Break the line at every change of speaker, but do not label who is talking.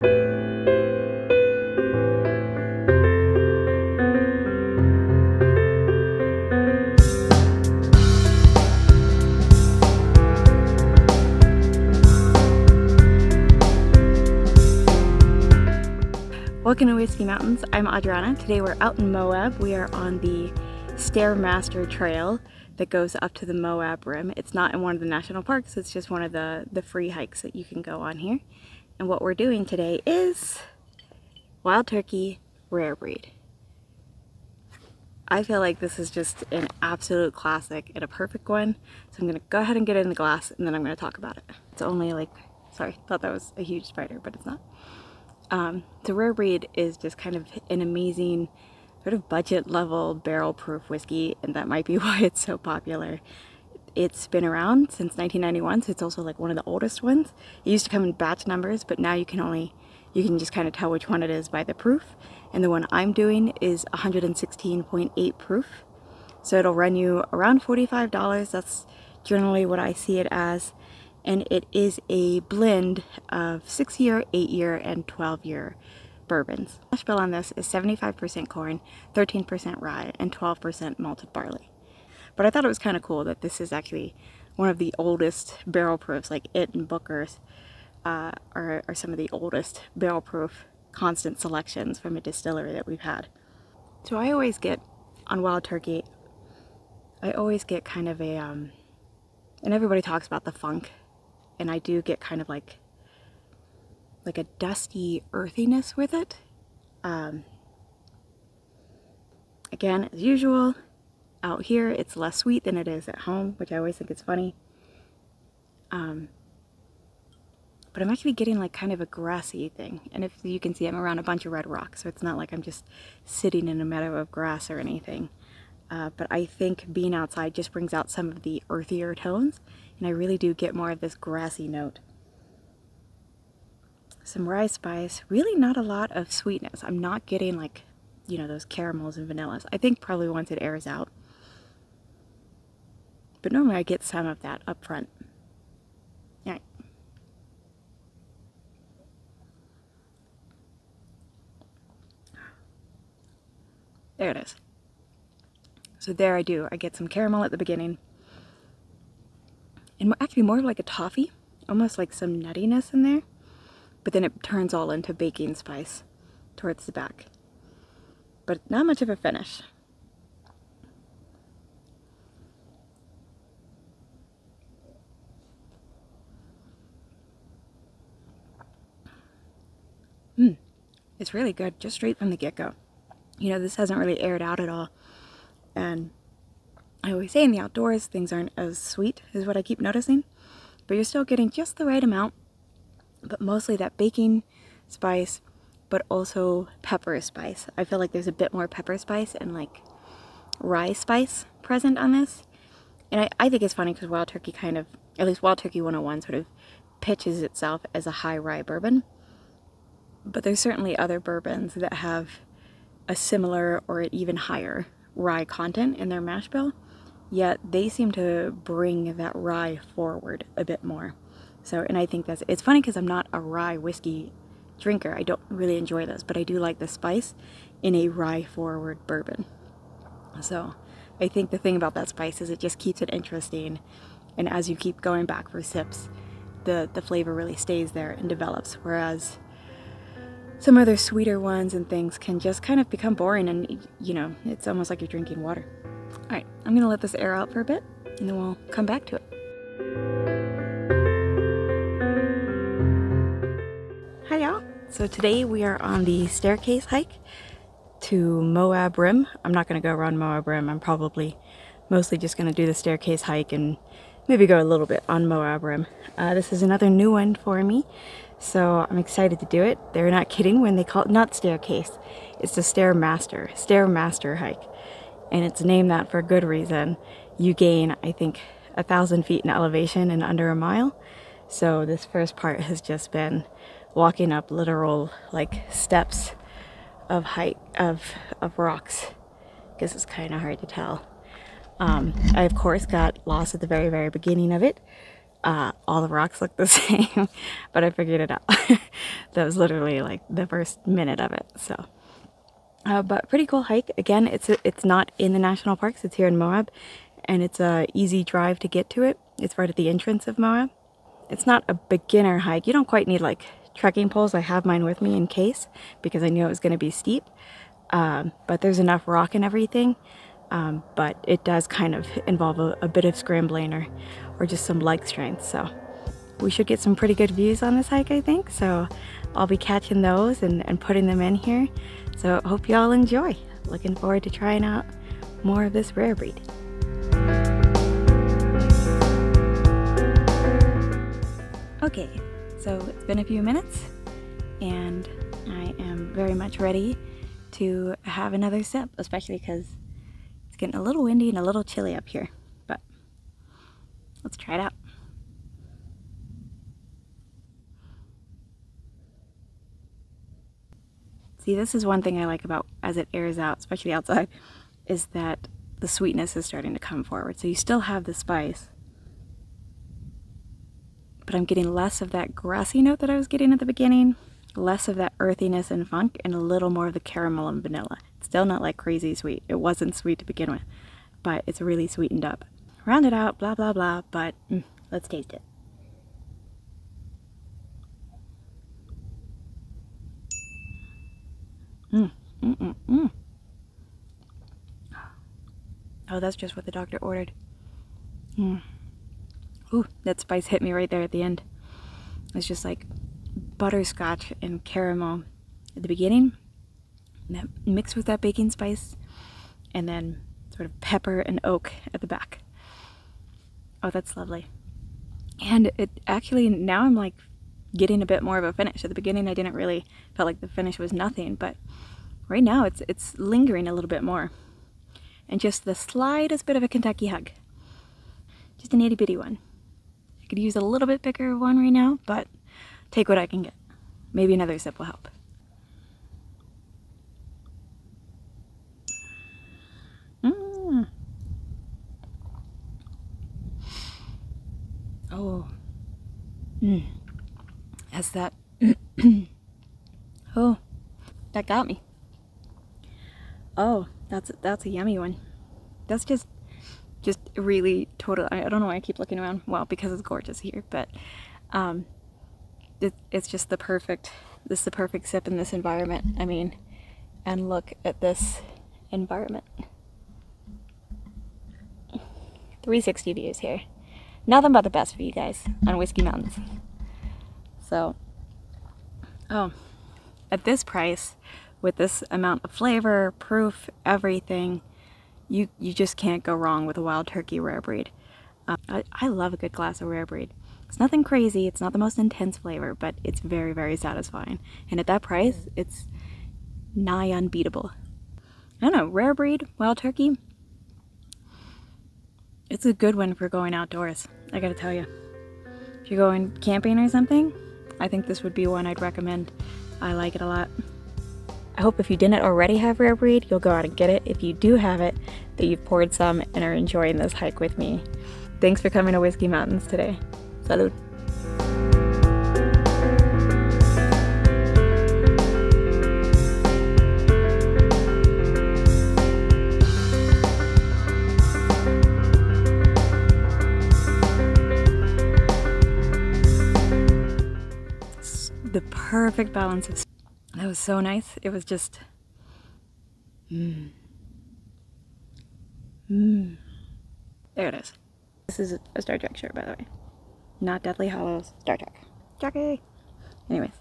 Welcome to Whiskey Mountains. I'm Adriana. Today we're out in Moab. We are on the Stairmaster trail that goes up to the Moab rim. It's not in one of the national parks, it's just one of the free hikes that you can go on here. And what we're doing today is wild turkey rare breed. I feel like this is just an absolute classic and a perfect one. So I'm gonna go ahead and get it in the glass and then I'm gonna talk about it. It's only like, sorry, thought that was a huge spider, but it's not. The rare breed is just kind of an amazing sort of budget level barrel proof whiskey, and that might be why it's so popular. It's been around since 1991, so it's also like one of the oldest ones. It used to come in batch numbers, but now you can just kind of tell which one it is by the proof. And the one I'm doing is 116.8 proof. So it'll run you around $45. That's generally what I see it as. And it is a blend of 6-year, 8-year, and 12-year bourbons. The mash bill on this is 75% corn, 13% rye, and 12% malted barley. But I thought it was kind of cool that this is actually one of the oldest barrel proofs, like it and Booker's are some of the oldest barrel proof constant selections from a distillery that we've had. So I always get, on wild turkey, I always get kind of a, and everybody talks about the funk, and I do get kind of like a dusty earthiness with it. Again, as usual, out here it's less sweet than it is at home, which I always think is funny. But I'm actually getting like kind of a grassy thing, and if you can see, I'm around a bunch of red rocks, so it's not like I'm just sitting in a meadow of grass or anything. But I think being outside just brings out some of the earthier tones, and I really do get more of this grassy note. Some rye spice, really not a lot of sweetness. I'm not getting like, you know, those caramels and vanillas. I think probably once it airs out. But normally I get some of that up front. Yeah. There it is. So there I get some caramel at the beginning. And actually more like a toffee, almost like some nuttiness in there. But then it turns all into baking spice towards the back. But not much of a finish. It's really good, just straight from the get-go. You know, this hasn't really aired out at all. And I always say in the outdoors, things aren't as sweet, is what I keep noticing. But you're still getting just the right amount, but mostly that baking spice, but also pepper spice. I feel like there's a bit more pepper spice and like rye spice present on this. And I think it's funny because Wild Turkey kind of, at least Wild Turkey 101 sort of pitches itself as a high rye bourbon. But there's certainly other bourbons that have a similar or even higher rye content in their mash bill, yet they seem to bring that rye forward a bit more. So, and I think it's funny because I'm not a rye whiskey drinker. I don't really enjoy those, but I do like the spice in a rye forward bourbon. So I think the thing about that spice is it just keeps it interesting, and as you keep going back for sips, the flavor really stays there and develops, whereas some other sweeter ones and things can just kind of become boring, and you know, it's almost like you're drinking water. Alright, I'm gonna let this air out for a bit and then we'll come back to it. Hi y'all! So today we are on the staircase hike to Moab Rim. I'm not gonna go around Moab Rim, I'm probably mostly just gonna do the staircase hike and maybe go a little bit on Moab Rim. This is another new one for me, so I'm excited to do it. They're not kidding when they call it not staircase, it's the Stairmaster hike. And it's named that for a good reason. You gain, I think, 1,000 feet in elevation in under a mile. So this first part has just been walking up literal like steps of height of rocks. I guess it's kind of hard to tell. I of course got lost at the very beginning of it. all the rocks look the same, but I figured it out. That was literally like the first minute of it. So, but pretty cool hike. Again, it's not in the national parks. It's here in Moab, and it's a easy drive to get to it. It's right at the entrance of Moab. It's not a beginner hike. You don't quite need like trekking poles. I have mine with me in case because I knew it was going to be steep. But there's enough rock and everything. But it does kind of involve a bit of scrambling or just some leg strength. So we should get some pretty good views on this hike, I think. So I'll be catching those and putting them in here. So I hope you all enjoy. Looking forward to trying out more of this rare breed. Okay, so it's been a few minutes and I am very much ready to have another sip, especially because it's getting a little windy and a little chilly up here, but let's try it out. See, this is one thing I like about as it airs out, especially outside, is that the sweetness is starting to come forward. So you still have the spice, but I'm getting less of that grassy note that I was getting at the beginning, less of that earthiness and funk, and a little more of the caramel and vanilla. It's still not like crazy sweet. It wasn't sweet to begin with, but it's really sweetened up. Round it out, blah, blah, blah, but let's taste it. Oh, that's just what the doctor ordered. Ooh, that spice hit me right there at the end. It's just like butterscotch and caramel at the beginning, and that mixed with that baking spice, and then sort of pepper and oak at the back. Oh, that's lovely. And it actually, now I'm like getting a bit more of a finish. At the beginning I didn't really felt like the finish was nothing, but right now it's lingering a little bit more. And just the slightest bit of a Kentucky hug. Just an itty bitty one. I could use a little bit bigger one right now, but take what I can get. Maybe another sip will help. Oh. Has that. Oh, that got me. Oh, that's a yummy one. That's just really total. I don't know why I keep looking around. Well, because it's gorgeous here, but it's just the perfect. This is the perfect sip in this environment. I mean, and look at this environment. 360 views here. Nothing but the best for you guys on Whiskey Mountains. So, oh, at this price, with this amount of flavor, proof, everything, you just can't go wrong with a wild turkey rare breed. I love a good glass of rare breed. It's nothing crazy, it's not the most intense flavor, but it's very, very satisfying. And at that price, it's nigh unbeatable. I don't know, rare breed, wild turkey, it's a good one for going outdoors, I gotta tell you. If you're going camping or something, I think this would be one I'd recommend. I like it a lot. I hope if you didn't already have rare breed, you'll go out and get it. If you do have it, that you've poured some and are enjoying this hike with me. Thanks for coming to Whiskey Mountains today. Salud. The perfect balance of. That was so nice. It was just. There it is. This is a Star Trek shirt, by the way. Not Deathly Hallows. Star Trek. Jackie! Anyways.